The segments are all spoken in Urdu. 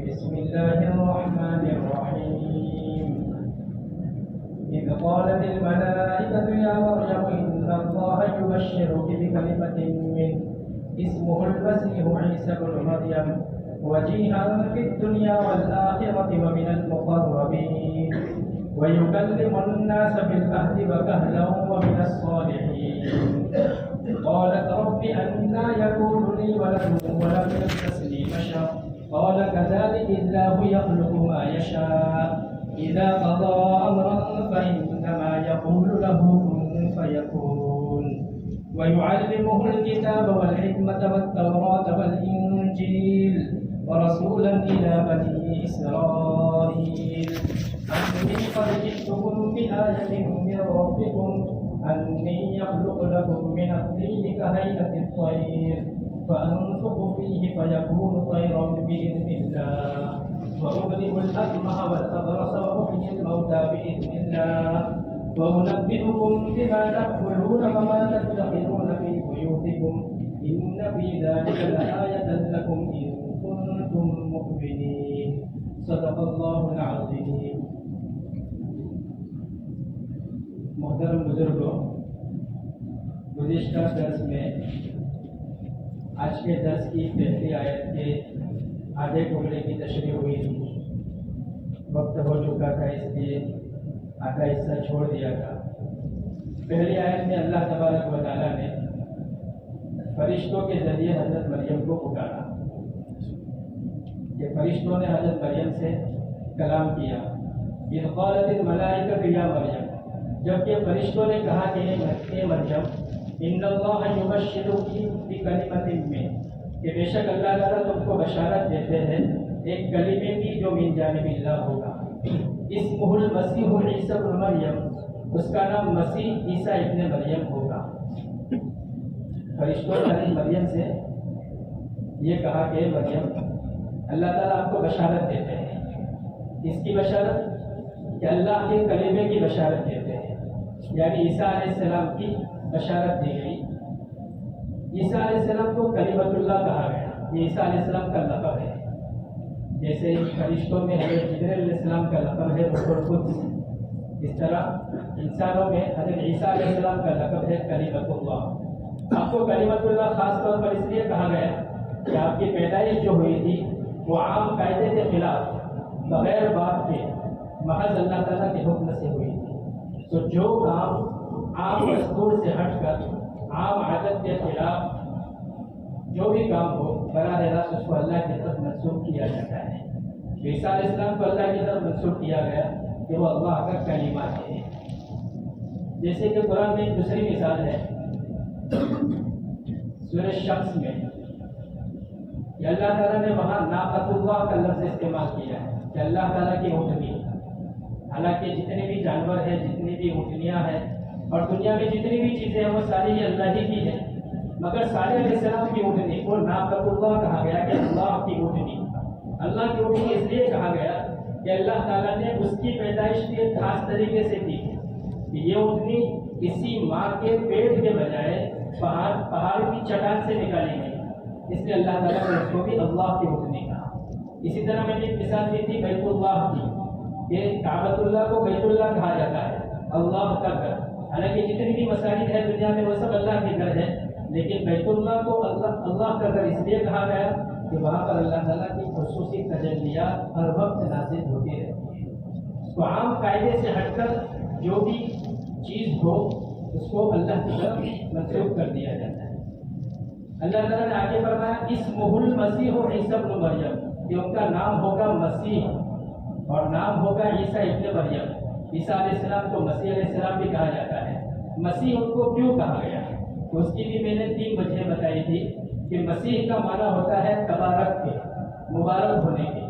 بسم الله الرحمن الرحيم. إذ قالت الملائكة يا مريم إن الله يبشرك بكلمة منه اسمه المسيح عيسى بن مريم وجيها في الدنيا والآخرة ومن المقربين ويكلم الناس في المهد وكهلا ومن الصالحين. قالت رب أنى يكون لي ولد ولم يمسسني بشر قال كذلك الله يخلق ما يشاء إذا قضى أمرا فإنما يقول له كن فيكون. ويعلمه الكتاب والحكمة والتوراة والإنجيل ورسولا إلى بني إسرائيل أني قد جئتكم بآية من ربكم أني يخلق لكم من الطين كهيئة الطير فأنفخ فيه فيكون طيرا بإذن الله وأبرئ الأكمه والأبرص وأحيي الموتى بإذن الله وأنبئكم بما تأكلون وما تدخرون في بيوتكم إن في ذلك لآية لكم إن كنتم مؤمنين. صدق الله العظيم. محترم بزرگوں، گزشتہ درس میں آج کے درس کی پہلی آیت کے آدھے ٹکڑے کی تشریح ہوئی تھی. وقت ہو چکا تھا اس لیے آدھا حصہ چھوڑ دیا تھا. پہلی آیت میں اللہ تبارک و تعالیٰ نے فرشتوں کے ذریعے حضرت مریم کو پکارا کہ فرشتوں نے حضرت مریم سے کلام کیا. اذ قالت الملائکۃ یا مریم، جبکہ فرشتوں نے کہا کہ اے مریم ان اللہ یبشرک بکلمۃ منہ، کہ بے شک اللہ تعالیٰ تم کو بشارت دیتے ہیں ایک کلمے کی جو من جانب اللہ ہوگا. اسمہ المسیح عیسی بن مریم، اس کا نام مسیح عیسیٰ ابن مریم ہوگا. فرشتوں نے مریم سے یہ کہا کہ مریم اللہ تعالیٰ آپ کو بشارت دیتے ہیں. اس کی بشارت کہ اللہ کے کلمے کی بشارت دیتے ہیں، یعنی عیسیٰ علیہ السلام کی بشارت دی گئی. عیسیٰ علیہ السلام کو کلمۃ اللہ کہا گیا. یہ عیسیٰ علیہ السلام کا لقب ہے. جیسے فرشتوں میں حضرت جبرائیل علیہ السلام کا لقب ہے روح القدس، اس طرح انسانوں میں حضرت عیسیٰ علیہ السلام کا لقب ہے کلمۃ اللہ. آپ کو کلمۃ اللہ خاص طور پر اس لیے کہا گیا کہ آپ کی پیدائش جو ہوئی تھی وہ عام قاعدے کے خلاف بغیر بات کے محض اللہ تعالیٰ کے حکم سے ہوئی تھی. تو جو کام عام دستور سے ہٹ کر عام عادت کے خلاف جو بھی کام ہو براہ راست اس کو اللہ کی طرف منسوخ کیا جاتا ہے. عیسیٰ علیہ السلام کو اللہ کی طرف منسوخ کیا گیا کہ وہ اللہ کا کلمہ ہے. جیسے کہ قرآن میں ایک دوسری مثال ہے سورہ شمس میں کہ اللہ تعالیٰ نے وہاں ناقۃ اللہ کا لفظ استعمال کیا ہے کہ اللہ تعالیٰ کی اونٹنی. حالانکہ جتنے بھی جانور ہیں، جتنی بھی اونٹنیاں ہیں اور دنیا میں جتنی بھی چیزیں ہیں وہ ساری ہی اللہ ہی کی ہیں، مگر صالح علیہ السلام کی اونٹنی وہ ناقۃ اللہ کہا گیا کہ اللہ کی اونٹنی. اللہ کی اونٹنی اس لیے کہا گیا کہ اللہ تعالیٰ نے اس کی پیدائش کے خاص طریقے سے کی کہ یہ اونٹنی کسی ماں کے پیٹ کے بجائے پہاڑ کی چٹان سے نکالی گئی، اس لیے اللہ تعالیٰ نے اس کو بھی اللہ کی اونٹنی کہا. اسی طرح میں نے ایک مثال دی تھی بیت اللہ کی کہ کعبۃ اللہ کو بیت اللہ کہا جاتا ہے، اللہ کا گھر. حالانکہ جتنی بھی مساجد ہے دنیا میں وہ سب اللہ کے گھر ہیں، لیکن بیت اللہ کو اللہ کا گھر اس لیے کہا گیا کہ وہاں پر اللہ تعالیٰ کی خصوصی تجلیات ہر وقت نازل ہوتی رہتی ہے. تو عام قاعدے سے ہٹ کر جو بھی چیز ہو اس کو اللہ کی طرف منسوخ کر دیا جاتا ہے. اللہ تعالیٰ نے آگے فرمایا اسمہ المسیح عیسی بن مریم، کہ ان کا نام ہوگا مسیح اور نام ہوگا عیسیٰ ابن مریم. عیسیٰ علیہ السلام کو مسیح علیہ السلام بھی کہا جاتا ہے. مسیح ان کو کیوں کہا گیا ہے تو اس کی بھی میں نے 3 وجہ بتائی تھی کہ مسیح کا معنی ہوتا ہے تبارک کے، مبارک ہونے کے.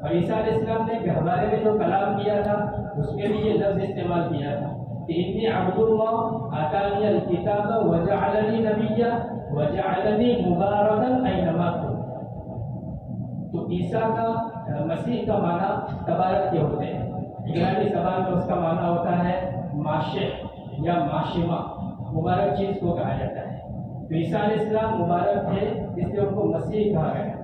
اور عیسیٰ علیہ السلام نے گہوارے میں جو کلام کیا تھا اس میں بھی یہ لفظ استعمال کیا تھا کہ انی عبد اللہ آتانی الکتاب وجعلنی نبیا وجعلنی مبارکا اینما کنت. تو عیسیٰ کا مسیح کا معنی تبارک کے ہوتے ہیں. عبرانی زبان میں اس کا معنی ہوتا ہے ماشح یا ماشمہ، مبارک چیز کو کہا جاتا ہے. تو عیسیٰ علیہ السلام مبارک تھے اس لیے ان کو مسیح کہا گیا.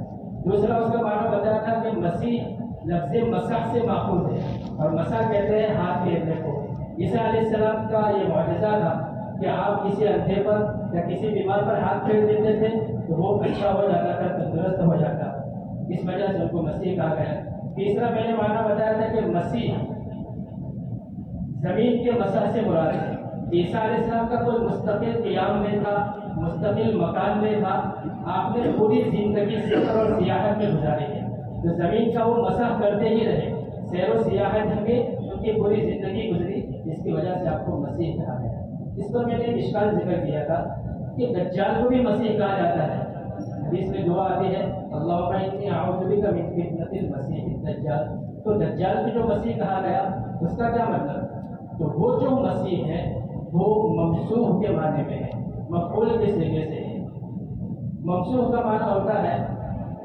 دوسرا اس کا معنی بتایا تھا کہ مسیح لفظ مسح سے ماخوذ ہے، اور مسح کہتے ہیں ہاتھ پھیرنے کو۔ عیسیٰ علیہ السلام کا یہ معجزہ تھا کہ آپ کسی اندھے پر یا کسی بیمار پر ہاتھ پھیر دیتے تھے تو وہ اچھا ہو جاتا تھا، تندرست ہو جاتا، اس وجہ سے ان کو مسیح کہا گیا۔ تیسرا میں نے معنی بتایا تھا کہ مسیح زمین کے مسح سے مراد ہے۔ عیسیٰ علیہ السلام کا کوئی مستقل قیام میں تھا، مستقل مکان میں تھا، آپ نے پوری زندگی سفر اور سیاحت میں گزاری ہے، تو زمین کا وہ مسح کرتے ہی رہے، سیر و سیاحت میں ان کی پوری زندگی گزری، جس کی وجہ سے آپ کو مسیح کہا گیا۔ اس پر میں نے اشکال ذکر کیا تھا کہ دجال کو بھی مسیح کہا جاتا ہے۔ حدیث میں دعا آتی ہے اللہم انی اعوذ بک من فتنۃ المسیح الدجال، تو دجال بھی جو مسیح کہا گیا اس کا کیا مطلب؟ تو وہ جو مسیح ہے وہ ممسوح کے معنی میں ہے، مفعول کے صیغے سے ہے۔ ممسوح کا معنی ہوتا ہے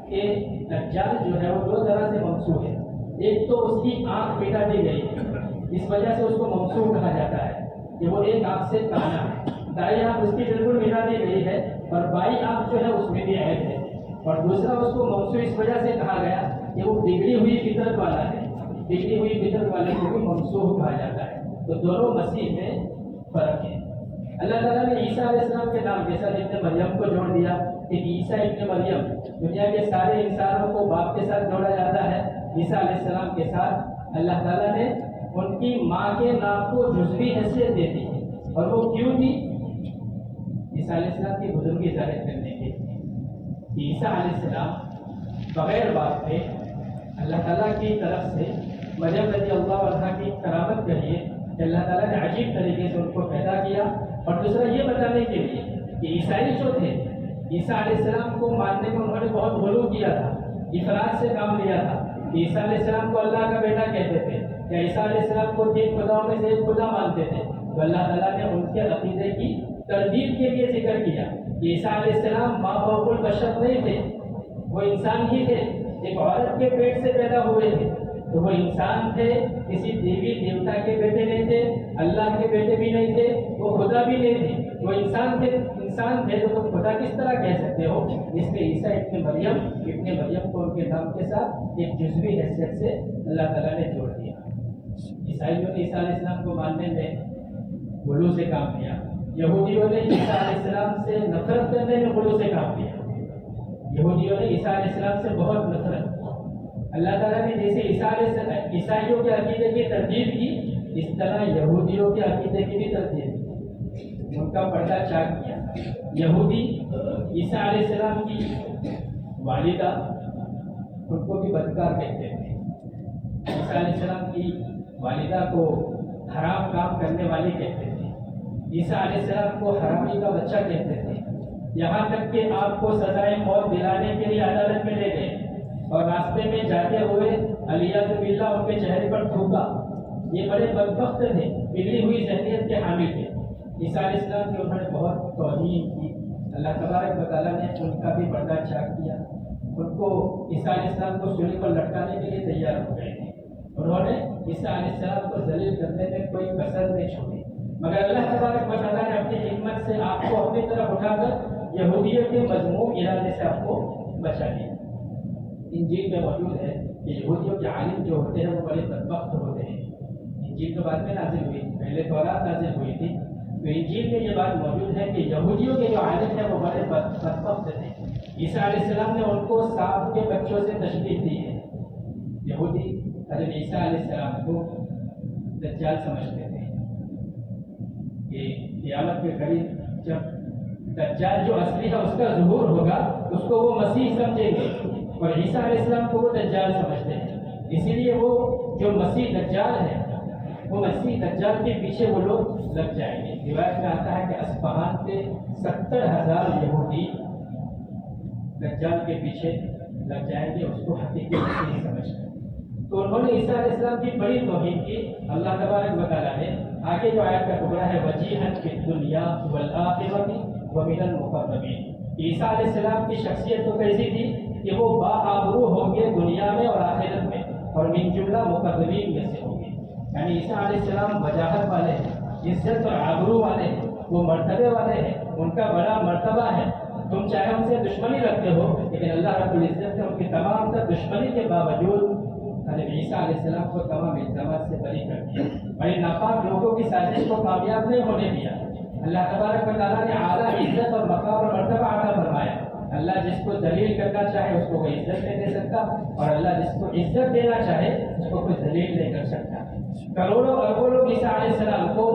کہ دجال جو ہے وہ دو طرح سے ممسوح ہے، ایک تو اس کی آنکھ مٹا دی گئی ہے، اس وجہ سے اس کو ممسوح کہا جاتا ہے کہ وہ ایک آنکھ سے کانا ہے، دائیں آنکھ اس کی بالکل مٹا دی گئی ہے اور بائیں آنکھ جو ہے اس میں بھی عیب ہے۔ اور دوسرا اس کو ممسوح اس وجہ سے کہا گیا کہ وہ بگڑی ہوئی فطرت والا ہے، بگڑی ہوئی فطرت والے کو بھی ممسوح کہا جاتا ہے۔ تو دونوں مسیح میں فرق ہے۔ اللہ تعالیٰ نے عیسیٰ علیہ السلام کے نام جیسا ابن مریم کو جوڑ دیا کہ عیسیٰ ابن مریم، دنیا کے سارے انسانوں کو باپ کے ساتھ جوڑا جاتا ہے، عیسیٰ علیہ السلام کے ساتھ اللہ تعالیٰ نے ان کی ماں کے نام کو جزوی حیثیت دے دی، اور وہ کیوں دی؟ عیسیٰ علیہ السلام کی بزرگی ظاہر کرنے کے لیے۔ عیسیٰ علیہ السلام بغیر باپ کے اللہ تعالیٰ کی طرف سے مریم رضی اللہ عنہا کی کرامت کے لیے کہ اللہ تعالیٰ نے عجیب طریقے سے ان کو پیدا کیا، اور دوسرا یہ بتانے کے لیے کہ عیسائی جو تھے عیسیٰ علیہ السلام کو ماننے میں انہوں نے بہت غلو کیا تھا، افراط سے کام لیا تھا۔ عیسیٰ علیہ السلام کو اللہ کا بیٹا کہتے تھے، یا عیسیٰ علیہ السلام کو تین خداؤں میں سے ایک خدا مانتے تھے، تو اللہ تعالیٰ نے ان کے عقیدے کی تردید کے لیے ذکر کیا کہ عیسیٰ علیہ السلام ماں باپ البشر نہیں تھے، وہ انسان ہی تھے، ایک عورت کے پیٹ سے پیدا ہوئے تھے، تو وہ انسان تھے، کسی دیوی دیوتا کے بیٹے نہیں تھے، اللہ کے بیٹے بھی نہیں تھے، وہ خدا بھی نہیں تھے، وہ انسان تھے تو تم خدا کس طرح کہہ سکتے ہو؟ اس لیے عیسیٰ ابن مریم کو ان کے نام کے ساتھ ایک جزوی حیثیت سے اللہ تعالیٰ نے جوڑ دیا۔ عیسائیوں نے عیسیٰ علیہ السلام کو ماننے میں غلو سے کام لیا، یہودیوں نے عیسیٰ علیہ السلام سے نفرت کرنے میں غلو سے کام لیا، یہودیوں نے عیسیٰ علیہ السلام سے بہت نفرت۔ اللہ تعالیٰ نے جیسے عیسائیوں کے عقیدے کی تردید کی، اس طرح یہودیوں کے عقیدے کی بھی تردید کی، ان کا پردہ چاک کیا۔ یہودی عیسیٰ علیہ السلام کی والدہ ان کو بھی بدکار کہتے تھے، عیسیٰ علیہ السلام کی والدہ کو حرام کام کرنے والی کہتے تھے، عیسیٰ علیہ السلام کو حرامی کا بچہ کہتے تھے، یہاں تک کہ آپ کو سزائے موت دلانے کے لیے عدالت میں لے گئے اور راستے میں جاتے ہوئے علیہ باللہ ان کے چہرے پر تھوکا۔ یہ بڑے بدبخت تھے، بگڑی ہوئی ذہنیت کے حامل تھے۔ عیسیٰ علیہ السلام کی انہوں نے بہت توہین کی، اللہ تبارک و تعالیٰ نے ان کا بھی پردہ چاک کیا، ان کو عیسیٰ علیہ السلام کو سولی پر لٹکانے کے لیے تیار ہو گئے تھے، انہوں نے عیسیٰ علیہ السلام کو ذلیل کرنے میں کوئی کسر نہیں چھوڑی، مگر اللہ تبارک و تعالیٰ نے اپنی حکمت سے آپ کو اپنی طرف اٹھا کر یہودیوں کے مذموم ارادے سے آپ کو بچا لیا۔ انجیل میں موجود ہے کہ یہودیوں کے عالم جو ہوتے ہیں وہ بڑے بدبخت ہوتے ہیں۔ انجیل تو بعد میں نازل ہوئی، پہلے تورات نازل ہوئی تھی، تو انجیل میں یہ بات موجود ہے کہ یہودیوں کے جو عالم ہیں وہ بڑے بدبخت تھے۔ عیسیٰ علیہ السلام نے ان کو سانپ کے بچوں سے تشبیہ دی ہے۔ یہودی حضرت عیسیٰ علیہ السلام کو دجال سمجھتے تھے کہ قیامت کے قریب جب دجال جو اصلی ہے اس کا ظہور ہوگا اس کو وہ مسیح سمجھیں گے، اور عیسیٰ علیہ السلام کو وہ دجال سمجھتے ہیں، اسی لیے وہ جو مسیح دجال ہے وہ مسیح دجال کے پیچھے وہ لوگ لگ جائیں گے۔ روایت میں آتا ہے کہ اصفہان کے 70,000 یہودی دجال کے پیچھے لگ جائیں گے، اس کو حقیقی مسیح سمجھ کر۔ تو انہوں نے عیسیٰ علیہ السلام کی بڑی توہین کی۔ اللہ تبارک و تعالیٰ نے آگے جو آیت کا ٹکڑا ہے وجیحا فی الدنیا والآخرۃ ومن المقربین، عیسیٰ علیہ السلام کی شخصیت تو کیسی تھی کہ وہ باآبرو ہوں گے دنیا میں اور آخرت میں، اور من جملہ مقربین میں سے ہوں گے۔ یعنی عیسیٰ علیہ السلام وجاہت والے ہیں، عزت اور آبرو والے ہیں، وہ مرتبے والے ہیں، ان کا بڑا مرتبہ ہے، تم چاہے ان سے دشمنی رکھتے ہو لیکن اللہ رب العزت نے ان کی تمام تر دشمنی کے باوجود حضرت عیسیٰ علیہ السلام کو تمام الزامات سے بری کر دیا اور ان ناپاک لوگوں کی سازش کو کامیاب نہیں ہونے دیا. اللہ تبارک و تعالیٰ نے اعلیٰ عزت اور مقام اور مرتبہ عطا فرمایا. اللہ جس کو ذلیل کرنا چاہے اس کو کوئی عزت نہیں دے سکتا اور اللہ جس کو عزت دینا چاہے اس کو کوئی ذلیل نہیں کر سکتا. کروڑوں اربوں لوگ عیسیٰ علیہ السلام کو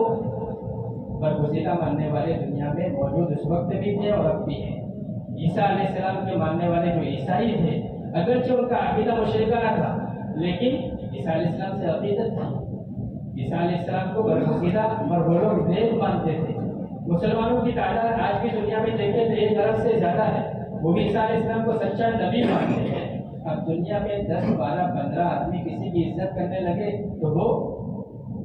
برگزیدہ ماننے والے دنیا میں موجود اس وقت بھی تھے اور اب بھی ہیں. عیسیٰ علیہ السلام کے ماننے والے جو عیسائی تھے اگرچہ ان کا عقیدہ مشرکانہ تھا لیکن عیسیٰ علیہ السلام سے عقیدت تھی. عیسیٰ علیہ السلام کو برگزیدہ اور وہ لوگ نیک مانتے تھے. مسلمانوں کی تعداد آج کی دنیا میں دیکھیں تو 1 ارب سے زیادہ ہے. وہ بھی عیسیٰ علیہ السلام کو سچا نبی مانتے ہیں. اب دنیا میں 10 12 15 آدمی کسی کی عزت کرنے لگے تو وہ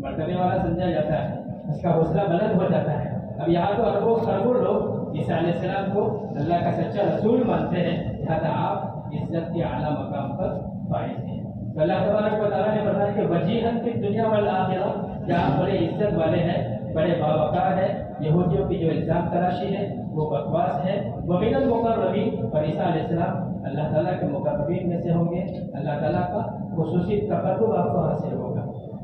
مرتبے والا سمجھا جاتا ہے, اس کا حوصلہ بلند ہو جاتا ہے. اب یہاں تو اربوں لوگ عیسیٰ علیہ السلام کو اللہ کا سچا رسول مانتے ہیں, لہٰذا آپ عزت کے اعلیٰ مقام پر فائز ہیں. تو اللہ تبارک و تعالیٰ نے فرمایا کہ وجیہاً فی الدنیا والآخرہ, جہاں بڑے عزت والے ہیں, بڑے باوقار ہیں. یہودیوں کی جو الزام تراشی ہے وہ بکواس ہے. ومن المقربین, اور عیسیٰ علیہ السلام اللہ تعالیٰ کے مقربین میں سے ہوں گے. اللہ تعالیٰ کا خصوصی تقرب آپ کو حاصل ہوگا.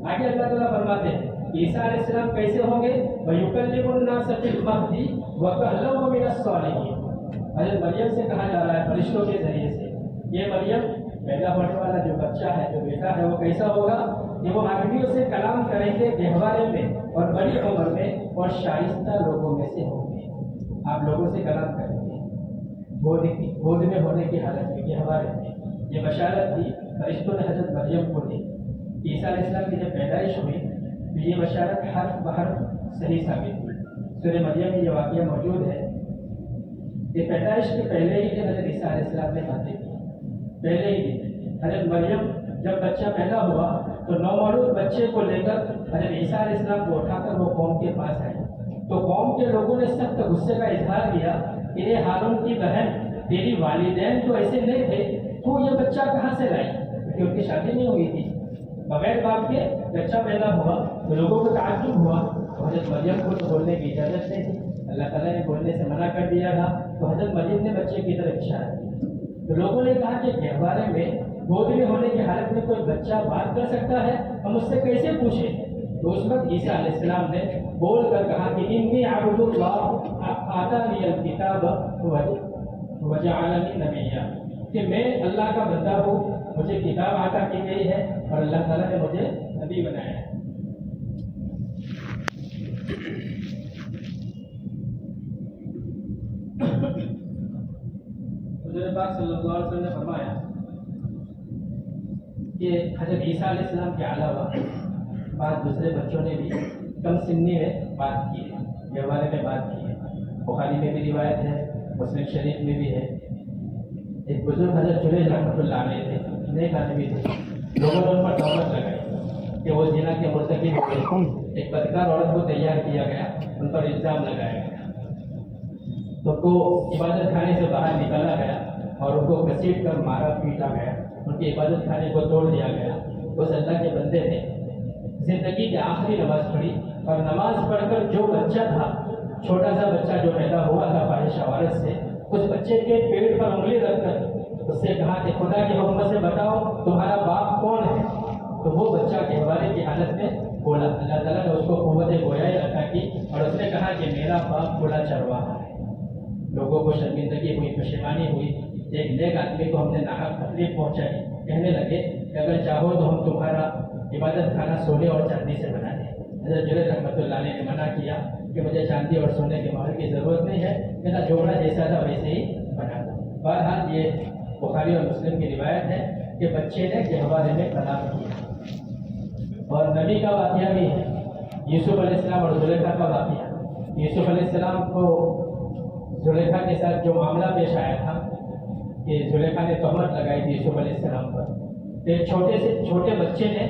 آگے اللہ تعالیٰ فرماتے ہیں عیسیٰ علیہ السلام کیسے ہوں گے؟ وَيُكَلِّمُ النَّاسَ فِي الْمَهْدِ وَكَهْلًا وَمِنَ الصَّالِحِينَ. حضرت مریم سے کہا جا رہا ہے فرشتوں کے ذریعے سے, یہ مریم پیدا ہونے والا جو بچہ ہے, جو بیٹا ہے, وہ کیسا ہوگا کہ وہ آدمیوں سے کلام کریں گے گہوارے میں اور بڑی عمر میں اور شائستہ لوگوں میں سے ہوں گے. آپ لوگوں سے کلام کریں گے گود میں ہونے کی حالت میں, گہوارے میں. یہ بشارت تھی فرشتوں نے حضرت مریم کو دی. عیسیٰ علیہ السلام کی جب پیدائش ہوئی تو یہ بشارت حرف بحرف صحیح ثابت ہوئی. سورہ مریم میں یہ واقعہ موجود ہے کہ پیدائش کے پہلے ہی حضرت عیسیٰ علیہ السلام نے باتیں کی. پہلے ہی حضرت مریم جب بچہ پیدا ہوا تو نومولود بچے کو لے کر حضرت عیسیٰ علیہ السلام کو اٹھا کر وہ قوم کے پاس آئے. تو قوم کے لوگوں نے سخت غصے کا اظہار کیا کہ یہ ہارون کی بہن, تیری والدین تو ایسے نہیں تھے, تو یہ بچہ کہاں سے لائی؟ کیونکہ ان کی شادی نہیں ہوئی تھی, بغیر باپ کے بچہ پیدا ہوا. تو لوگوں کو تعجب ہوا. تو حضرت مریم کو تو بولنے کی اجازت نہیں تھی, اللہ تعالیٰ نے بولنے سے منع کر دیا تھا. تو حضرت مریم نے بچے کی طرف اشارہ کیا. تو لوگوں نے کہا کہ گہوارے میں گود میں ہونے کی حالت میں کوئی بچہ بات کر سکتا ہے, ہم اس سے کیسے پوچھیں؟ تو اس وقت عیسیٰ علیہ السلام نے بول کر کہا کہ انی عبد اللہ آتانی الکتاب وجعلنی نبیا, کہ میں اللہ کا بندہ ہوں, مجھے کتاب عطا کی گئی ہے اور اللہ تعالیٰ نے مجھے نبی بنایا ہے. حضرت پاک صلی اللہ علیہ وسلم نے فرمایا کہ حضرت عیسیٰ علیہ السلام کے علاوہ بعض دوسرے بچوں نے بھی کم سنی میں بات کی ہے, گہوارے میں بات کی ہے. بخاری میں بھی روایت ہے, مسلم شریف میں بھی ہے. ایک بزرگ حضرت جلیل رحمۃ اللہ علیہ تھے, نیک آدمی تھے. لوگوں نے ان پر تہمت لگائی کہ وہ زنا کے مرتکب ہوئے. ایک بدکار عورت کو تیار کیا گیا, ان پر الزام لگایا گیا. تو کو عبادت خانے سے باہر نکالا گیا اور ان کو گھسیٹ کر مارا پیٹا گیا. ان کی عبادت خانے کو توڑ دیا گیا. اس اللہ کے بندے نے زندگی کی آخری نماز پڑھی اور نماز پڑھ کر جو بچہ تھا, چھوٹا سا بچہ جو پیدا ہوا تھا فاحشہ عورت سے, اس بچے کے پیٹ پر انگلی رکھ کر اس سے کہا کہ خدا کی حکمت سے بتاؤ تمہارا باپ کون ہے؟ تو وہ بچہ گہوارے کی حالت میں بولا. اللہ تعالیٰ نے اس کو قوت گویائی عطا کی اور اس نے کہا کہ میرا باپ بولا چرواہا ہے. لوگوں کو شرمندگی ہوئی, پشیمانی ہوئی. ایک نیک آدمی کو ہم نے ناحق تکلیف پہنچائی. کہنے لگے کہ اگر چاہو تو ہم تمہارا عبادت خانہ سونے اور چاندی سے بنا دیں. حضرت جلیل رحمۃ اللہ علیہ نے منع کیا کہ مجھے چاندی اور سونے کے مہر کی ضرورت نہیں ہے, میرا جوڑا جیسا تھا ویسے ہی بنا دو. بہرحال یہ بخاری اور مسلم کی روایت ہے کہ بچے نے گہوارے میں کلام کیا. اور نبی کا واقعہ بھی ہے, یوسف علیہ السلام اور زلیخا کا واقعہ. یوسف علیہ السلام کو زلیخا کے ساتھ جو معاملہ پیش آیا تھا کہ زلیخا نے تہمت لگائی تھی یوسف علیہ السلام پر, تو ایک چھوٹے بچے نے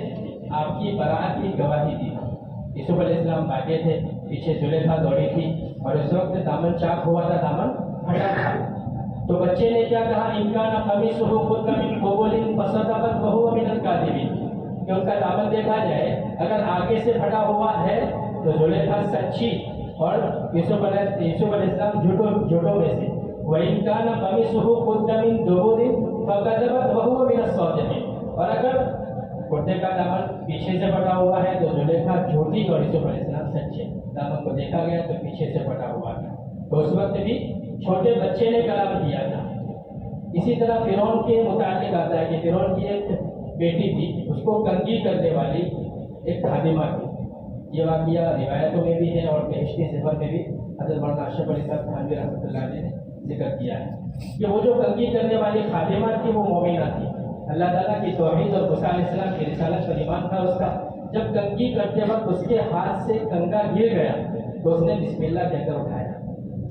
آپ کی برات کی گواہی دی. یوسف علیہ السلام بھاگے تھے, پیچھے زلیخا دوڑی تھی اور اس وقت دامن چاک ہوا تھا, دامن پھٹا تھا. تو بچے نے کیا کہا, امکان قمیصہ قد من قبل فصدقت وهو من الكاذبین, کہ ان کا دامن دیکھا جائے اگر آگے سے پھٹا ہوا ہے تو زلیخا سچی اور یوسف علیہ السلام جھوٹوں میں سے. وَإِنْ كَانَ قَمِيصُهُ قُدَّ مِنْ دُبُرٍ فَكَذَبَتْ وَهُوَ مِنَ الصَّادِقِينَ. اور اگر کرتے کا دامن پیچھے سے پٹا ہوا ہے تو زلیخا جھوٹی اور یوسف علیہ السلام سچے. دامن کو دیکھا گیا تو پیچھے سے پٹا ہوا تھا. تو اس وقت بھی چھوٹے بچے نے کلام کیا تھا. اسی طرح فرعون کے متعلق آتا ہے کہ فرعون کی ایک بیٹی تھی, اس کو کنگھی کرنے والی ایک خادمہ تھی. یہ واقعہ روایتوں میں بھی ہے اور بہشتی صفر میں بھی حضرت مولانا اشرف علی صاحب تھانوی رحمۃ اللہ علیہ نے ذکر کیا ہے کہ وہ جو کنگھی کرنے والی خادمہ تھی وہ مومنہ تھی. اللہ تعالیٰ کی توحید اور موسیٰ علیہ السلام کی رسالت پر ایمان تھا اس کا. جب کنگھی کرتے وقت اس کے ہاتھ سے کنگا گر گیا تو اس نے بسم اللہ کہہ کر اٹھایا.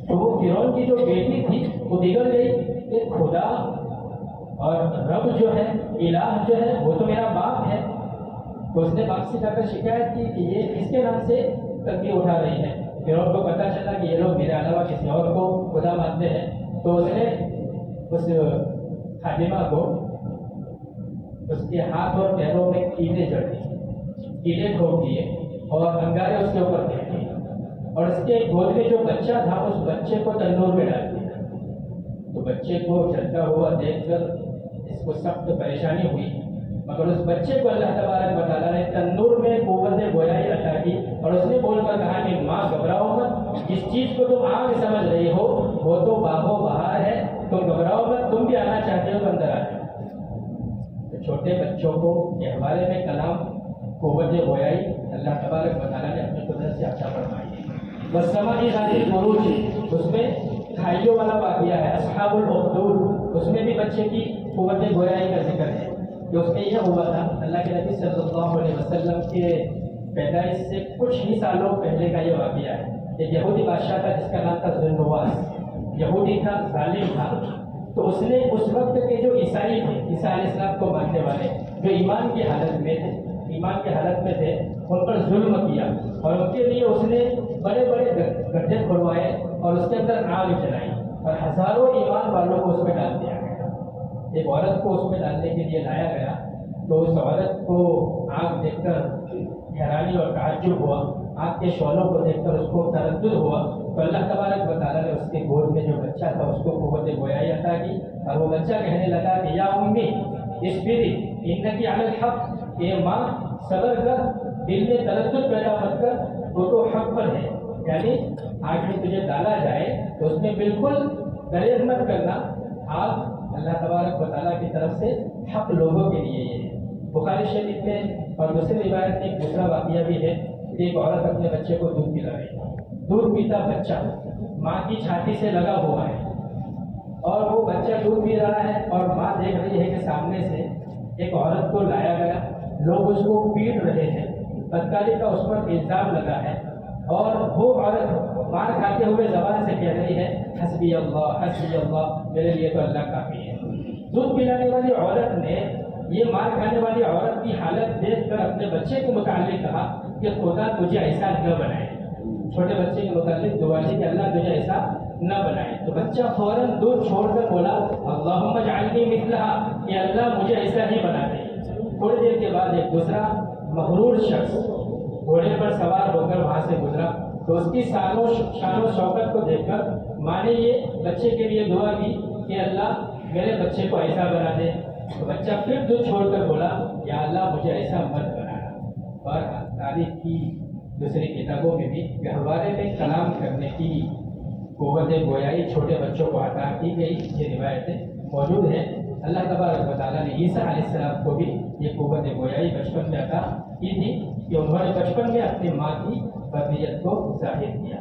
تو وہ فرعون کی جو بیٹی تھی وہ بگڑ گئی کہ خدا اور رب جو ہے, الہ جو ہے, وہ تو میرا باپ ہے. تو اس نے باپ سے جا کر شکایت کی کہ یہ اس کے نام سے کنگھی اٹھا رہی ہے. فرعون کو پتہ چلا کہ یہ لوگ میرے علاوہ کسی اور کو خدا مانتے ہیں. تو اس نے اس خادمہ کو اس کے ہاتھ اور پیروں میں کیڑے جڑ دیے, کیڑے ٹھوک دیے اور انگارے اس کے اوپر پھینک دیے, اور اس کے گود میں جو بچہ تھا اس بچے کو تندور میں ڈال دیا. تو بچے کو جلتا ہوا دیکھ کر اس کو سخت پریشانی ہوئی, مگر اس بچے کو اللہ تبارک و تعالیٰ نے تندور میں قوت گویائی عطا کی اور اس نے بول کر کہا کہ ماں گھبراؤ مت, جس چیز کو تم آگ سمجھ رہی ہو وہ تو باغ و بہار ہے, تم گھبراؤ مت, تم بھی آنا چاہتے ہو تو اندر آ جاؤ. چھوٹے بچوں کو کے حوالے میں کلام قوت گویائی اللہ تبارک و تعالیٰ نے اپنی قدرت سے عطا فرمائی ہے. والسماء ذات البروج, اس میں کھائیوں والا واقعہ ہے. اصحاب الاخدود, اس میں بھی بچے کی قوت گویائی کا ذکر ہے کہ اس میں یہ ہوا تھا. اللہ کے نبی صلی اللہ علیہ وسلم کے پیدائش سے کچھ ہی سالوں پہلے کا یہ واقعہ ہے. ایک یہودی بادشاہ تھا جس کا نام تھا ذوالنواس. یہودی تھا, ظالم تھا. تو اس نے اس وقت کے جو عیسائی تھے, عیسیٰ علیہ السلام کو ماننے والے, جو ایمان کی حالت میں تھے, ان پر ظلم کیا اور ان کے لیے اس نے بڑے بڑے گڈھے کھلوائے اور اس کے اندر آگ جلائی اور ہزاروں ایمان والوں کو اس میں ڈال دیا گیا. ایک عورت کو اس میں ڈالنے کے لیے لایا گیا تو اس عورت کو آگ دیکھ کر حیرانی اور تعجب ہوا, آگ کے شعلوں کو دیکھ کر اس کو تردد ہوا. تو اللہ تبارک و تعالیٰ نے اس کے گود میں جو بچہ تھا اس کو قوت گویائی عطا کی اور وہ بچہ کہنے لگا کہ یا امی اصبری انکی علی الحق, کہ ماں صبر کر, دل میں تردد پیدا مت کر, وہ تو حق پر ہے. یعنی آگ میں تجھے ڈالا جائے تو اس میں بالکل گریز مت کرنا, آگ اللہ تبارک و تعالیٰ کی طرف سے حق لوگوں کے لیے یہ ہے. بخاری شریف میں اور دوسری روایت میں ایک دوسرا واقعہ بھی ہے کہ ایک عورت اپنے بچے کو دودھ پلا رہی ہے. دودھ پیتا بچہ ماں کی چھاتی سے لگا ہوا ہے اور وہ بچہ دودھ پی رہا ہے اور ماں دیکھ رہی ہے کہ سامنے سے ایک عورت کو لایا گیا, لوگ اس کو پیٹ رہے ہیں, بدکاری کا اس پر الزام لگا ہے اور وہ عورت مار کھاتے ہوئے زبان سے کہہ رہی ہے حسبی اللہ, میرے لیے تو اللہ کافی ہے. دودھ پلانے والی عورت نے یہ مار کھانے والی عورت کی حالت دیکھ کر اپنے بچے کے متعلق کہا کہ خدا تجھے ایسا نہ بنائے. چھوٹے بچے کے متعلق دعا کی کہ اللہ تجھے ایسا نہ بنائے. تو بچہ فوراً دودھ چھوڑ کر بولا اللہم اجعلنی مثلہا, کہ اللہ مجھے ایسا ہی بنا دے. تھوڑی دیر کے بعد ایک دوسرا مغرور شخص گھوڑے پر سوار ہو کر وہاں سے گزرا تو اس کی شان و شوکت کو دیکھ کر ماں نے یہ بچے کے لیے دعا کی کہ اللہ میرے بچے کو ایسا بنا دے. تو بچہ پھر دودھ چھوڑ کر بولا یا اللہ مجھے ایسا مت بنانا. اور تاریخ کی دوسری کتابوں میں بھی گہوارے میں کلام کرنے کی قوت گویائی چھوٹے بچوں کو عطا کی گئی, یہ روایتیں موجود ہیں. اللہ تبارک و تعالیٰ نے عیسیٰ علیہ السلام کو بھی یہ قوت گویائی بچپن میں عطا کی تھی کہ انہوں نے بچپن میں اپنی ماں کی فضیلت کو ظاہر کیا.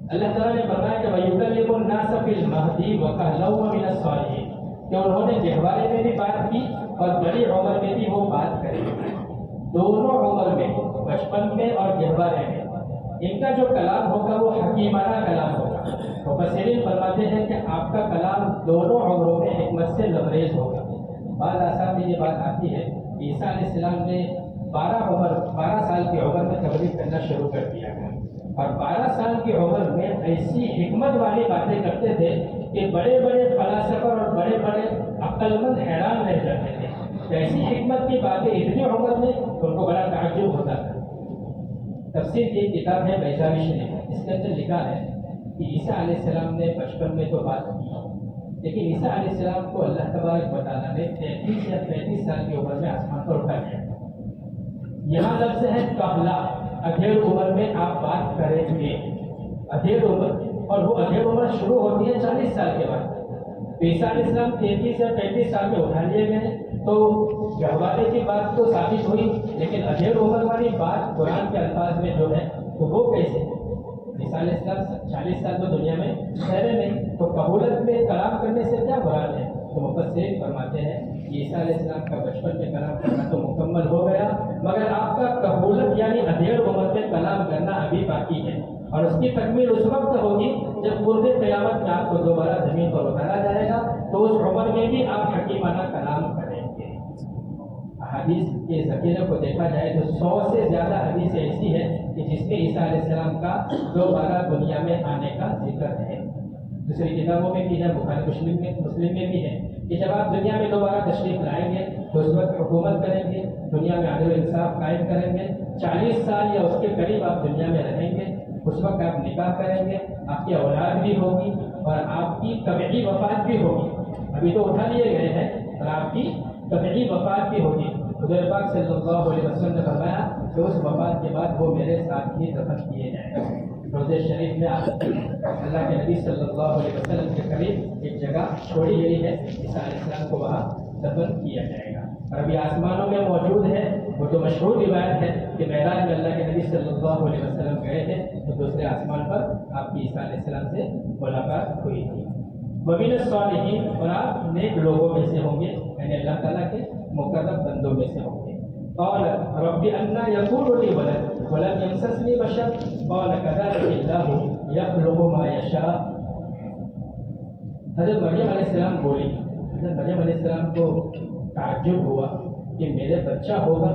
اللہ تعالیٰ نے فرمایا کہ وَيُكَلِّمُ النَّاسَ فِي الْمَهْدِ وَكَهْلًا وَمِنَ الصَّالِحِينَ, کہ انہوں نے گہوارے میں بھی بات کی اور بڑی عمر میں بھی وہ بات کری. دونوں عمر میں, بچپن میں اور گہوارے میں, ان کا جو کلام ہوگا وہ حکیمانہ کلام ہوگا. مفسرین فرماتے ہیں کہ آپ کا کلام دونوں عمروں میں حکمت سے لبریز ہوگا. بعض آثار میں یہ بات آتی ہے کہ عیسیٰ علیہ السلام نے 12 سال کی عمر میں تبلیغ کرنا شروع کر دیا ہے اور 12 سال کی عمر میں ایسی حکمت والی باتیں کرتے تھے کہ بڑے بڑے فلاسفہ اور بڑے بڑے عقل مند حیران رہ جاتے تھے. ایسی حکمت کی باتیں اتنی عمر میں ان کو بڑا تعجب ہوتا تھا. تفسیر کی ایک کتاب ہے بیضاوی شریف, اس کے اندر لکھا ہے کہ عیسیٰ علیہ السلام نے بچپن میں تو بات کی لیکن عیسیٰ علیہ السلام کو اللہ تبارک و تعالیٰ نے 33 یا 35 سال کی عمر میں آسمان پر اٹھا دیا. یہاں لفظ ہے قبلہ، ادھیڑ عمر میں آپ بات کریں گے. ادھیڑ عمر، اور وہ ادھیڑ عمر شروع ہوتی ہے 40 سال کے بعد. تو عیسیٰ علیہ السلام 33 یا 35 سال میں اٹھا لیے گئے. تو گہوارے کی بات تو ثابت ہوئی، لیکن ادھیڑ عمر والی بات قرآن کے الفاظ میں جو ہے تو وہ کیسے؟ عیسیٰ علیہ السلام 40 سال تو دنیا میں ٹھہرے نہیں، تو قبولت میں کلام کرنے سے کیا مراد ہے؟ تو مفسر فرماتے ہیں کہ عیسیٰ علیہ السلام کا بچپن میں کلام کرنا تو مکمل ہو گیا، مگر آپ کا قبولت یعنی ادھیڑ عمر میں کلام کرنا ابھی باقی ہے. اور اس کی تکمیل اس وقت ہوگی جب قرب قیامت میں آپ کو دوبارہ زمین پر اتارا جائے گا، تو اس عمر میں بھی آپ حکیمانہ کلام کریں گے. حدیث کے ذخیرے کو دیکھا جائے تو 100 سے زیادہ حدیث ایسی ہے کہ جس میں عیسیٰ علیہ السلام کا دوبارہ دنیا میں آنے کا ذکر ہے. دوسری کتابوں میں بھی ہے، بخاری مسلم میں بھی ہے کہ جب آپ دنیا میں دوبارہ تشریف لائیں گے تو اس وقت حکومت کریں گے، دنیا میں عدل و انصاف قائم کریں گے. 40 سال یا اس کے قریب آپ دنیا میں رہیں گے. اس وقت آپ نکاح کریں گے، آپ کی اولاد بھی ہوگی اور آپ کی طبعی وفات بھی ہوگی. ابھی تو اٹھا لیے گئے ہیں اور آپ کی طبعی وفات بھی ہوگی. حضور پاک صلی اللہ علیہ وسلم نے فرمایا کہ اس وفات کے بعد وہ میرے ساتھ ہی دفن کیے جائیں گے. روزے شریف میں اللہ کے نبی صلی اللہ علیہ وسلم کے قریب ایک جگہ چھوڑی گئی ہے، عیسیٰ علیہ السلام کو وہاں دفن کیا جائے گا. اور ابھی آسمانوں میں موجود ہے. وہ تو مشہور روایت ہے کہ معراج میں اللہ کے نبی صلی اللہ علیہ وسلم گئے تھے تو دوسرے آسمان پر آپ کی عیسیٰ علیہ السلام سے ملاقات ہوئی تھی. ومن الصالحین، اور آپ نیک لوگوں میں سے ہوں گے، یعنی اللہ تعالیٰ کے مقرب بندوں میں سے ہوں گے. قال رب انا یکون لی ولد ولم یمسسنی بشر قال کذلک اللہ یخلق ما یشاء. حضرت مریم علیہ السلام بولی. حضرت مریم علیہ السلام کو تعجب ہوا کہ میرے بچہ ہوگا،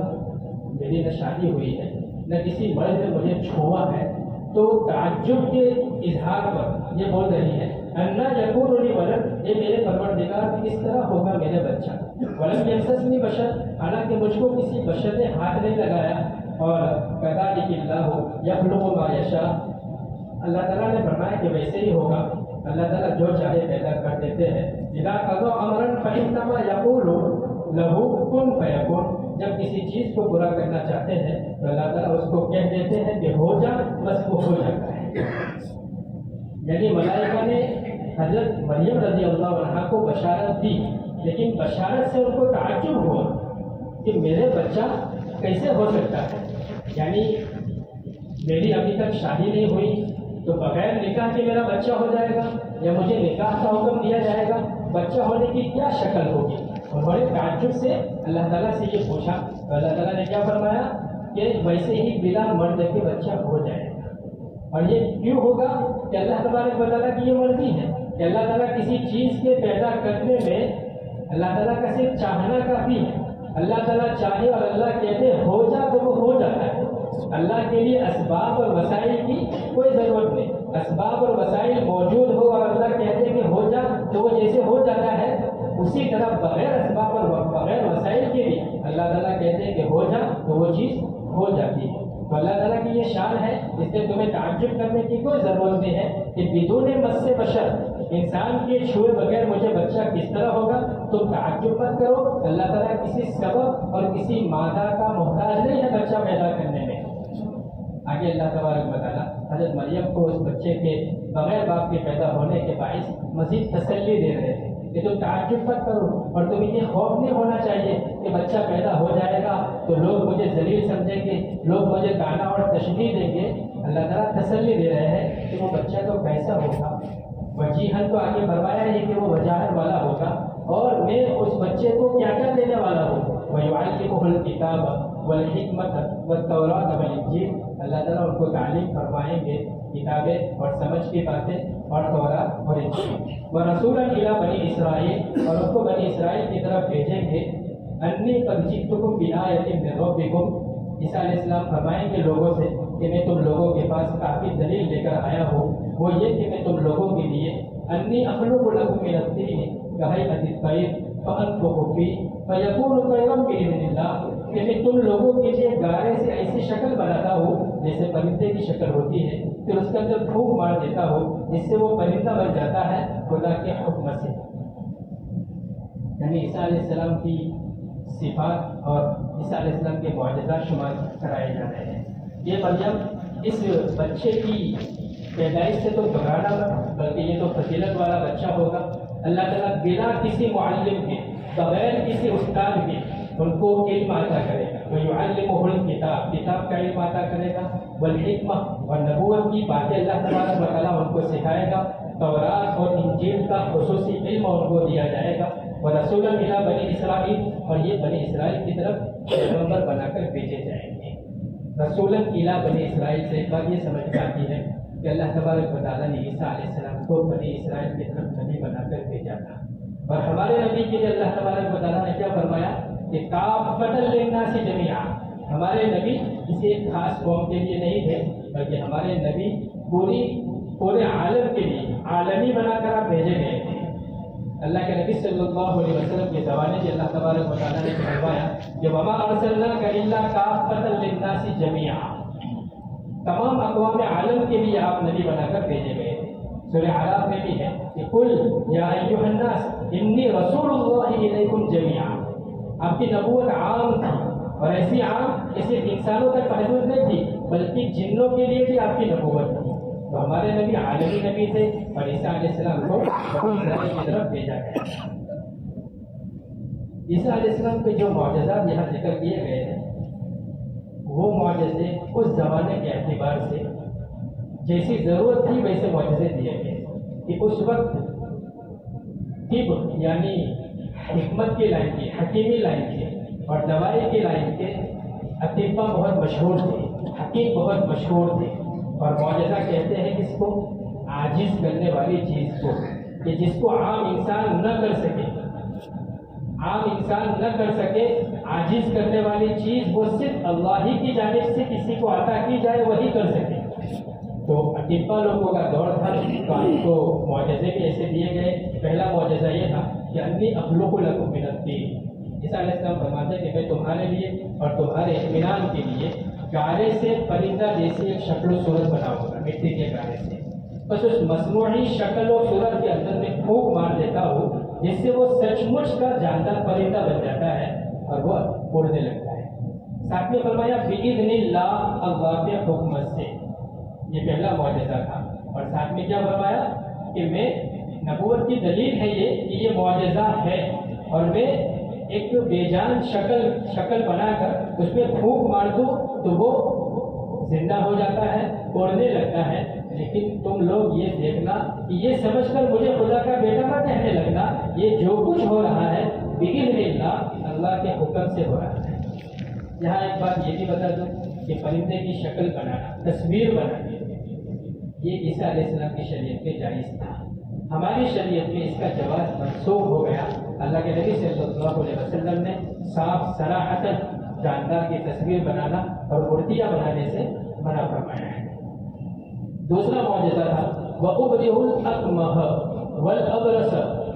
میری نہ شادی ہوئی ہے نہ کسی مرد نے مجھے چھوا ہے. تو تعجب کے اظہار پر یہ بول رہی ہے انا یکون لی ولد، یہ میرے پروردگار کس طرح ہوگا میرے بچہ. ولم یمسسنی بشر، حالانکہ مجھ کو کسی بشر نے ہاتھ نہیں لگایا. اور کذالک اللہ یخلق ما یشاء، اللہ تعالیٰ نے فرمایا کہ ویسے ہی ہوگا. اللہ تعالیٰ جو چاہے پیدا کر دیتے ہیں. اذا قضى امرا فانما يقول له کن فیکون، جب کسی چیز کو پورا کرنا چاہتے ہیں تو اللہ تعالیٰ اس کو کہہ دیتے ہیں کہ ہو جا، بس وہ ہو جاتا ہے. یعنی ملائکہ نے حضرت مریم رضی اللہ عنہا کو بشارت دی، لیکن بشارت سے ان کو تعجب ہوا کہ میرے بچہ کیسے ہو سکتا ہے. یعنی میری ابھی تک شادی نہیں ہوئی تو بغیر نکاح کے میرا بچہ ہو جائے گا، یا مجھے نکاح کا حکم دیا جائے گا، بچہ ہونے کی کیا شکل ہوگی. اور بڑے تعجب سے اللہ تعالیٰ سے یہ پوچھا تو اللہ تعالیٰ نے کیا فرمایا کہ ویسے ہی بلا مرد کے بچہ ہو جائے گا. اور یہ کیوں ہوگا کہ اللہ تبارک و تعالیٰ کی یہ مرضی ہے کہ اللہ تعالیٰ کسی چیز کے پیدا کرنے میں اللہ تعالیٰ کا صرف چاہنا کافی ہے. اللہ تعالیٰ چاہے اور اللہ کہتے ہو جا تو وہ ہو جاتا ہے. اللہ کے لیے اسباب اور وسائل کی کوئی ضرورت نہیں. اسباب اور وسائل موجود ہو اور اللہ کہتے کہ ہو جا تو وہ جیسے ہو جاتا ہے، اسی طرح بغیر اسباب اور بغیر وسائل کے بھی اللہ تعالیٰ کہتے ہیں کہ ہو جا تو وہ چیز ہو جاتی ہے. تو اللہ تعالیٰ کی یہ شان ہے، اس سے تمہیں تعجب کرنے کی کوئی ضرورت نہیں ہے کہ بدون مس بشر، انسان کے چھوئے بغیر مجھے بچہ کس طرح ہوگا. تو تعجب مت کرو، اللہ تعالیٰ کسی سبب اور کسی مادہ کا محتاج نہیں ہے بچہ پیدا کرنے میں. آگے اللہ تبارک و تعالیٰ حضرت مریم کو اس بچے کے بغیر باپ کے پیدا ہونے کے باعث مزید تسلی دے رہے تھے کہ تم تعجب مت کرو، اور تمہیں یہ خوف نہیں ہونا چاہیے کہ بچہ پیدا ہو جائے گا تو لوگ مجھے ذلیل سمجھیں گے، لوگ مجھے گانا اور تشبیہ دیں گے. اللہ تعالیٰ تسلی دے رہے ہیں کہ وہ بچہ تو کیسا ہوگا. وجیہن تو آگے فرمایا ہے کہ وہ وجاہت والا ہوگا، اور میں اس بچے کو کیا کیا دینے والا ہوں. وَيُعَلِّمُهُ الْكِتَابَ وَالْحِكْمَةَ وَالتَّوْرَاةَ وَالْإِنْجِيلَ، اللہ تعالیٰ ان کو تعلیم فرمائیں گے، کتابیں اور سمجھ کی باتیں اور تورات اور انجیل. وَرَسُولًا إِلَىٰ بَنِي إِسرائیل، اور ان کو بنی اسرائیل کی طرف بھیجیں گے. أَنِّي قَدْ جِئْتُكُم بِآيَةٍ مِّن رَّبِّكُمْ، عیسیٰ علیہ السلام فرمائیں گے لوگوں سے کہ میں تم لوگوں کے پاس کافی دلیل لے کر آیا ہوں. وہ یہ کہ میں تم لوگوں کے لیے أَنِّي أَخْلُقُ لَكُم مِّنَ الطِّينِ كَهَيْئَةِ الطَّيْرِ فَأَنفُخُ فِيهِ فَيَكُونُ طَيْرًا بِإِذْنِ اللَّهِ، کہ میں تم لوگوں کے لیے گارے سے ایسی شکل بناتا ہوں جیسے پرندے کی شکل ہوتی ہے، پھر اس کے اندر پھونک مار دیتا ہوں جس سے وہ پرندہ بن جاتا ہے خدا کے حکم سے. یعنی عیسیٰ علیہ السلام کی صفات اور عیسیٰ علیہ السلام کے معجزات شمار کرائے جا رہے ہیں. یہ مریم اس بچے کی پیدائش سے تو گھبرانا مت، بلکہ یہ تو فضیلت والا بچہ ہوگا. اللہ تعالیٰ بنا کسی معلم کے، بغیر کسی استاد کے ان کو علم عطا کرے گا. وَيُعَلِّمُهُ الْكِتَابَ، کتاب کا علم عطا کرے گا. والحکمہ، اور نبوت کی باتیں اللہ تبارک و تعالیٰ ان کو سکھائے گا. تورات اور انجیل کا خصوصی علم ان کو دیا جائے گا. ورسولا الی بنی اسرائیل، اور یہ بنی اسرائیل کی طرف پیغمبر بنا کر بھیجے جائیں گے. رسولا الی بنی اسرائیل سے ایک بات یہ سمجھ میں آتی ہے کہ اللہ تبارک و تعالیٰ نے عیسیٰ علیہ السلام کو بنی اسرائیل کی طرف نبی بنا کر بھیجا تھا. اور ہمارے نبی کے لیے اللہ تبارک و تعالیٰ نے کیا فرمایا کہ کافۃ للناس جمیعا، ہمارے نبی کسی ایک خاص قوم کے لیے نہیں تھے، بلکہ ہمارے نبی پورے عالم کے لیے عالمی بنا کر آپ بھیجے گئے تھے. اللہ کے نبی صلی اللہ علیہ وسلم کے زمانے سے اللہ تبارک و تعالیٰ نے فرمایا کہ وما ارسلناک الا کافۃ للناس جمیعا، تمام اقوام عالم کے لیے آپ نبی بنا کر بھیجے گئے تھے. سورہ اعراف میں بھی ہے کہ قل یا ایھا الناس انی رسول اللہ الیکم جمیعا. آپ کی نبوت عام تھی، اور ایسی عام کہ صرف انسانوں تک محدود نہیں تھی، بلکہ جنوں کے لیے بھی آپ کی نبوت تھی. تو ہمارے نبی عالمی نبی تھے، اور عیسیٰ علیہ السلام کو اسرائیل کی طرف بھیجا گیا. عیسیٰ علیہ السلام کے جو معجزات یہاں ذکر کیے گئے ہیں، وہ معجزے اس زمانے کے اعتبار سے جیسی ضرورت تھی ویسے معجزے دیے گئے. کہ اس وقت طب یعنی حکمت کی لائن کے، حکیمی لائن کے اور دوائی کی لائن کے اطباء بہت مشہور تھے، حکیم بہت مشہور تھے. اور معجزہ کہتے ہیں کس کو؟ عاجز کرنے والی چیز کو، کہ جس کو عام انسان نہ کر سکے، عام انسان نہ کر سکے. عاجز کرنے والی چیز وہ صرف اللہ ہی کی جانب سے کسی کو عطا کی جائے وہی کر سکے. تو اطباء لوگوں کا دور تھا، تو ان کو معجزے بھی ایسے دیے گئے. پہلا معجزہ یہ تھا کہ انی اخلق لکم من الطین. عیسیٰ علیہ السلام فرماتے کہ میں تمہارے لیے اور تمہارے اطمینان کے لیے گارے سے پرندہ جیسی ایک شکل و صورت بناؤں گا، مٹی کے گارے سے. بس اس مصنوعی شکل و صورت کے اندر میں پھونک مار دیتا ہوں، جس سے وہ سچ مچ کا جاندار پرندہ بن جاتا ہے اور وہ اڑنے لگتا ہے. ساتھ میں فرمایا بِإِذْنِ اللَّهِ، اللہ کے حکم سے. یہ پہلا معجزہ تھا. اور ساتھ میں کیا فرمایا کہ میں نبوت کی دلیل ہے یہ کہ یہ معجزہ ہے، اور میں ایک بے جان شکل بنا کر اس میں پھونک مار دوں تو وہ زندہ ہو جاتا ہے، اڑنے لگتا ہے. لیکن تم لوگ یہ دیکھنا کہ یہ سمجھ کر مجھے خدا کا بیٹا نہ کہنے لگنا، یہ جو کچھ ہو رہا ہے بِإِذْنِ اللَّهِ، اللہ کے حکم سے ہو رہا ہے. یہاں ایک بات یہ بھی بتا دوں کہ پرندے کی شکل بنانا، تصویر بنانا، یہ عیسیٰ علیہ السلام کی شریعت میں جائز تھا. ہماری شریعت میں اس کا جواز منسوخ ہو گیا. اللہ کے نبی صلی اللہ علیہ وسلم نے صاف صراحتاً جاندار کی تصویر بنانا اور مورتیاں بنانے سے منع فرمایا ہے. دوسرا معجزہ تھا وَأُبْرِئُ الْأَكْمَحَ وَالْأَبْرَصَ.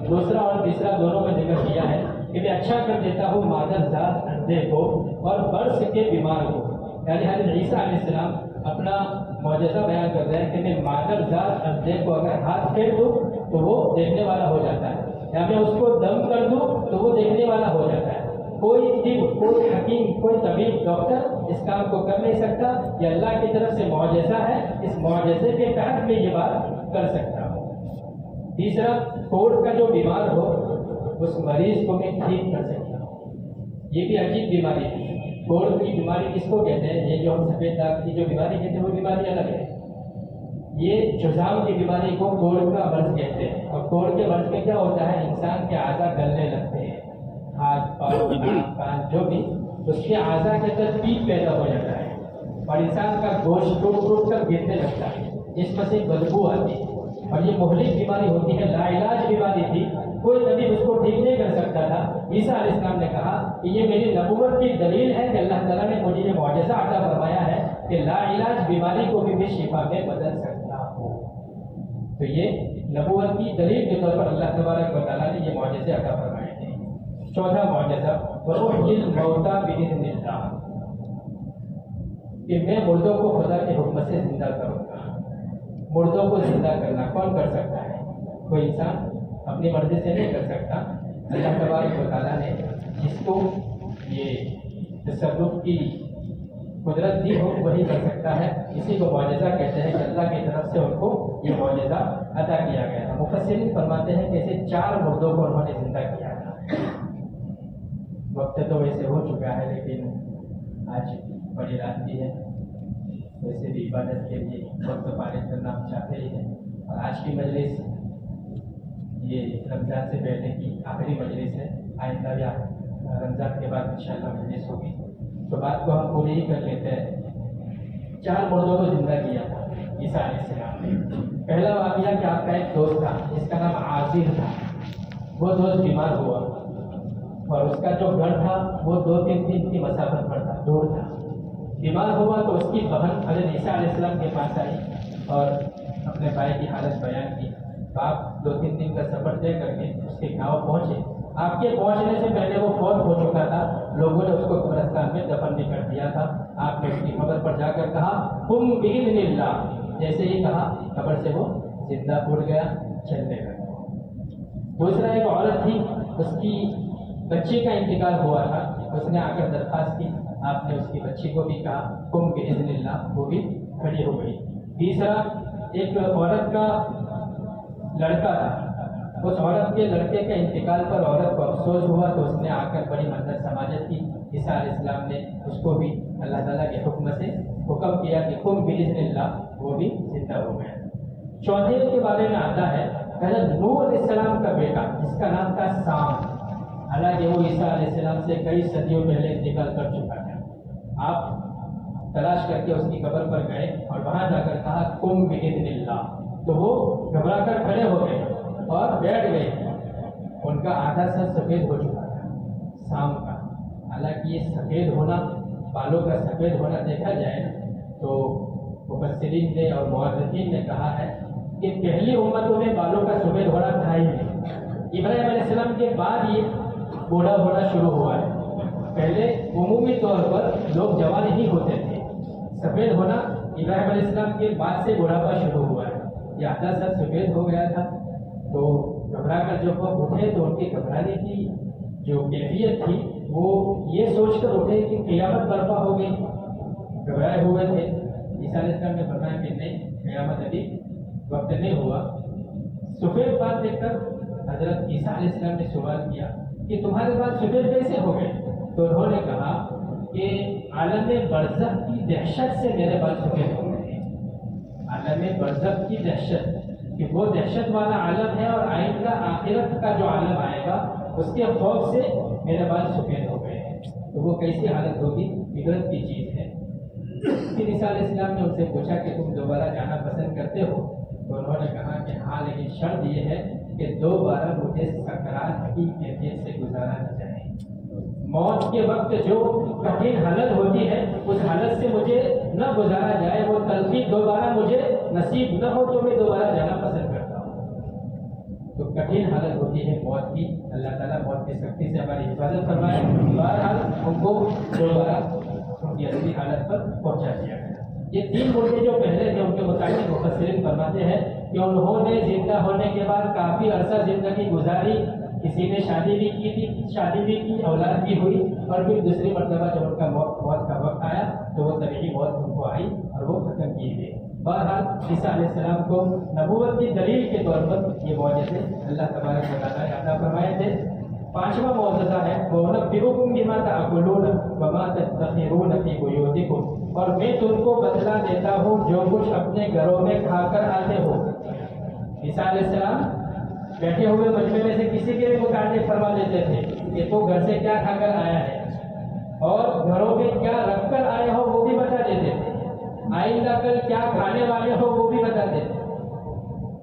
دوسرا اور تیسرا دونوں کا ذکر کیا ہے کہ میں اچھا کر دیتا ہوں مادر ذات اندھے کو اور برس کے بیمار کو. یعنی حضرت عیسیٰ علیہ السلام اپنا معجزہ بیان کر رہے ہیں کہ میں مادر ذات اندھے کو اگر ہاتھ پھیر دوں تو وہ دیکھنے والا ہو جاتا ہے، یا میں اس کو دم کر دوں تو وہ دیکھنے والا ہو جاتا ہے. کوئی طب، کوئی حکیم، کوئی طبیب، ڈاکٹر اس کام کو کر نہیں سکتا. یہ اللہ کی طرف سے معجزہ ہے، اس معجزے کے تحت میں یہ بات کر سکتا ہوں. تیسرا، کوڑ کا جو بیمار ہو اس مریض کو میں ٹھیک کر سکتا ہوں. یہ بھی عجیب بیماری ہے. کوڑ کی بیماری کس کو کہتے ہیں؟ یہ جو ہم سفید داغ کی جو بیماری کہتے ہیں وہ بیماری الگ ہے. یہ جزام کی بیماری کو کوڑ کا مرض کہتے ہیں. اور کوڑ کے مرض میں کیا ہوتا ہے؟ انسان کے اعضاء گلنے لگتے ہیں، ہاتھ، پاؤں، ناک، کان، جو بھی، اس کے اعضاء کے اندر پیپ پیدا ہو جاتا ہے اور انسان کا گوشت ٹوٹ ٹوٹ کر گرنے لگتا ہے، جس میں سے بدبو آتی ہے. اور یہ مہلک بیماری ہوتی ہے، لا علاج بیماری تھی، کوئی طبیب اس کو ٹھیک نہیں کر سکتا تھا. عیسیٰ علیہ السلام نے کہا کہ یہ میری نبوت کی دلیل ہے کہ اللہ تعالیٰ نے مجھے یہ معجزہ عطا فرمایا ہے کہ لا علاج بیماری کو بھی میں شفا میں بدل سکتا ہوں. تو یہ نبوت کی دلیل کے طور پر اللہ تبارک و تعالیٰ نے یہ معجزے عطا فرمائے تھے. چوتھا معجزہ وَأُحْيِي الْمَوْتَى بِإِذْنِ اللَّهِ، کہ میں مردوں کو خدا کے حکم سے زندہ کروں گا. مردوں کو زندہ کرنا کون کر سکتا ہے؟ کوئی انسان اپنی مرضی سے نہیں کر سکتا. اللہ تبارک و تعالیٰ نے جس کو یہ تصرف کی قدرت دی ہو وہی کر سکتا ہے. اسی کو معجزہ کہتے ہیں کہ اللہ کی طرف سے ان کو یہ معجزہ عطا کیا گیا. مفسرین فرماتے ہیں کہ ایسے 4 مردوں کو انہوں نے زندہ کیا تھا. وقت تو ویسے ہو چکا ہے لیکن آج بڑی رات بھی ہے, ویسے بھی عبادت کے لیے وقت فارغ کرنا ہم چاہتے ہی ہیں. اور آج کی مجلس یہ رمضان سے پہلے کی آخری مجلس ہے. آئندہ یا رمضان کے بعد انشاءاللہ مجلس ہوگی تو بات کو ہم پوری ہی کر لیتے ہیں. 4 مردوں کو زندہ کیا تھا عیسیٰ علیہ السلام نے. پہلا واقعہ کہ آپ کا ایک دوست تھا جس کا نام عازر تھا. وہ دوست بیمار ہوا اور اس کا جو گھر تھا وہ 2-3 دن کی مسافت پر تھا, دور تھا. بیمار ہوا تو اس کی بہن حضرت عیسیٰ علیہ السلام کے پاس آئی اور اپنے بھائی کی حالت بیان کی. آپ 2-3 دن کا سفر طے کر کے اس کے گاؤں پہنچے. آپ کے پہنچنے سے پہلے وہ فوت ہو چکا تھا. لوگوں نے اس کو قبرستان میں دفن بھی کر دیا تھا. آپ نے اس کی قبر پر جا کر کہا قم بإذن اللہ. جیسے ہی کہا قبر سے وہ زندہ اٹھ گیا, چلنے لگا. دوسرا ایک عورت تھی, اس کی بچے کا انتقال ہوا تھا. اس نے آ کر درخواست کی, آپ نے اس کی بچی کو بھی کہا قم بإذن اللہ, وہ بھی کھڑی ہو گئی. تیسرا ایک عورت کا لڑکا تھا. اس عورت کے لڑکے کے انتقال پر عورت کو افسوس ہوا تو اس نے آ کر بڑی منت سماجت کی. عیسیٰ علیہ السلام نے اس کو بھی اللہ تعالیٰ کے حکم سے حکم کیا کہ قم بإذن اللہ, وہ بھی زندہ ہو گیا. چوتھے کے بارے میں آتا ہے حضرت نوح علیہ السلام کا بیٹا جس کا نام تھا سام. حالانکہ وہ عیسیٰ علیہ السلام سے کئی صدیوں پہلے انتقال کر چکا تھا. آپ تلاش کر کے اس کی قبر پر گئے اور وہاں جا کر کہا قم بإذن اللہ, تو وہ گھبرا کر کھڑے ہو گئے اور بیٹھ گئے. ان کا آدھا سر سفید ہو چکا تھا سام کا. حالانکہ یہ سفید ہونا, بالوں کا سفید ہونا دیکھا جائے تو مفسرین نے اور مورخین نے کہا ہے کہ پہلی امتوں میں بالوں کا سفید ہونا تھا ہی نہیں. ابراہیم علیہ السلام کے بعد یہ بوڑھا ہونا شروع ہوا ہے. پہلے عمومی طور پر لوگ جوان ہی ہوتے تھے. سفید ہونا ابراہیم علیہ السلام کے بعد سے بوڑھاپا شروع ہوا ہے. یہ آدھا سر سفید ہو گیا تھا تو گھبرا کر جب وہ اٹھے تو ان کی گھبرانے کی جو کیفیت تھی وہ یہ سوچ کر اٹھے کہ قیامت برپا ہو گئی. گھبرائے ہوئے تھے. عیسیٰ علیہ السلام نے فرمایا کہ نہیں, قیامت ابھی وقت نہیں ہوا. سفید بال دیکھ کر حضرت عیسیٰ علیہ السلام نے سوال کیا کہ تمہارے بال سفید کیسے ہو گئے؟ تو انہوں نے کہا کہ عالم برزخ کی دہشت سے میرے بال سفید ہو گئے. عالم برزخ کی دہشت کہ وہ دہشت والا عالم ہے اور آئندہ آخرت کا جو عالم آئے گا اس کے خوف سے میرے بال سفید ہو گئے ہیں. تو وہ کیسی حالت ہوگی, عبرت کی چیز ہے. پھر عیسیٰ علیہ السلام نے ان سے پوچھا کہ تم دوبارہ جانا پسند کرتے ہو؟ تو انہوں نے کہا کہ ہاں, لیکن شرط یہ ہے کہ دوبارہ مجھے سکرات کی کیفیت سے گزارا نہ جائے. موت کے وقت جو کٹھن حالت ہوتی ہے اس حالت سے مجھے نہ گزارا جائے, وہ تلخی دوبارہ مجھے نصیب نہ ہو تو میں دوبارہ جانا پسند کرتا ہوں. تو کٹھن حالت ہوتی ہے موت کی. اللہ تعالیٰ موت کی سختی سے ہماری حفاظت فرمائے. بہرحال ان کو دوبارہ ان کی اصلی حالت پر پہنچا دیا گیا. یہ 3 مردے جو پہلے تھے ان کے متعلق مفسرین فرماتے ہیں کہ انہوں نے زندہ ہونے کے بعد کافی عرصہ زندگی گزاری. کسی نے شادی بھی کی تھی, اولاد بھی ہوئی, اور پھر دوسری مرتبہ جب ان کا موت کا وقت آیا تو وہ طبیعی موت ان کو آئی اور وہ ختم کیے گئے. بہرحال عیسیٰ علیہ السلام کو نبوت کی دلیل کے طور پر یہ معجزے اللہ تبارک و تعالیٰ نے عطا فرمائے تھے. 5واں معجزہ ہے وَأُنَبِّئُكُم بِمَا تَأْكُلُونَ وَمَا تَدَّخِرُونَ فِي بُيُوتِكُمْ, اور میں تم کو بتلا دیتا ہوں جو کچھ اپنے گھروں میں کھا کر آتے ہو. عیسیٰ علیہ السلام بیٹھے ہوئے مجمع میں سے کسی کے بھی متعلق فرما دیتے تھے کہ تو گھر سے کیا کھا کر آیا ہے اور گھروں میں کیا رکھ کر آئے ہو وہ بھی بتا دیتے تھے. آئندہ کل کیا کھانے والے ہو وہ بھی بتا دیتے.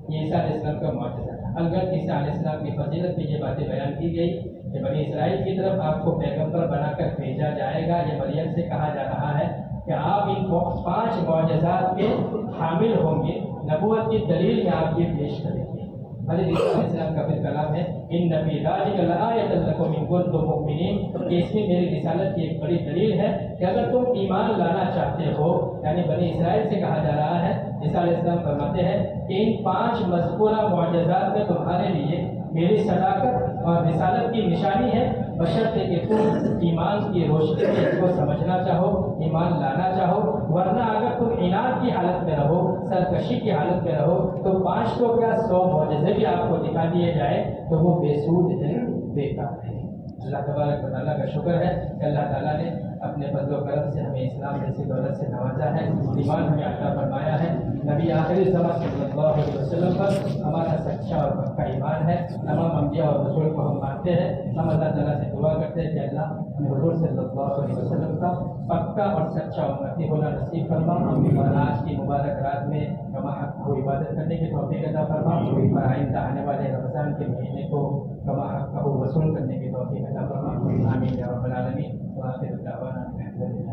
یہ عیسیٰ علیہ السلام کا معجزہ تھا. البتہ عیسیٰ علیہ السلام کی فضیلت میں یہ باتیں بیان کی گئی کہ بنی اسرائیل کی طرف آپ کو پیغمبر بنا کر بھیجا جائے گا. یہ مریم سے کہا جا رہا ہے کہ آپ ان 5 معجزات کے حامل ہوں گے. نبوت کی دلیل میں آپ یہ پیش کریں گے. حضرت عیسیٰ علیہ السلام کا پھر کلام ہے ان فی ذلک لآیۃ لکم ان کنتم مؤمنین, کہ اس میں میری رسالت کی ایک بڑی دلیل ہے کہ اگر تم ایمان لانا چاہتے ہو. یعنی بنی اسرائیل سے کہا جا رہا ہے. عیسیٰ علیہ السلام فرماتے ہیں کہ ان 5 مذکورہ معجزات میں تمہارے لیے میری صداقت اور رسالت کی نشانی ہے، بشرطے کہ تم ایمان کی روشنی میں اس کو سمجھنا چاہو، ایمان لانا چاہو، ورنہ اگر تم عناد کی حالت میں رہو، سرکشی کی حالت میں رہو تو 5 تو کیا 100 معجزے بھی آپ کو دکھا دیے جائے تو وہ بے سود ہے، بیکار ہے۔ اللہ تبارک و تعالیٰ کا شکر ہے کہ اللہ تعالیٰ نے اپنے فضل و کرم سے ہمیں اسلام جیسی دولت سے نوازا ہے، ایمان ہمیں عطا فرمایا ہے۔ نبی آخری زمان صلی اللہ علیہ وسلم پر ہمارا سچا اور پکا ایمان ہے، تمام انبیاء اور رسول کو ہم مانتے ہیں۔ ہم اللہ تعالیٰ سے دعا کرتے ہیں کہ اللہ ہمیں حضور صلی اللہ علیہ وسلم کا پکا اور سچا امتی ہونا نصیب فرما، اور آج کی مبارک رات میں کما حق کو عبادت کرنے کی توفیق عطا فرما، اور آئندہ آنے والے رمضان کے مہینے کو کما حق کو وصول کرنے کی توفیق عطا فرما۔ آمین یا رب العالمین۔ وآخر دعوانا الحمد للہ۔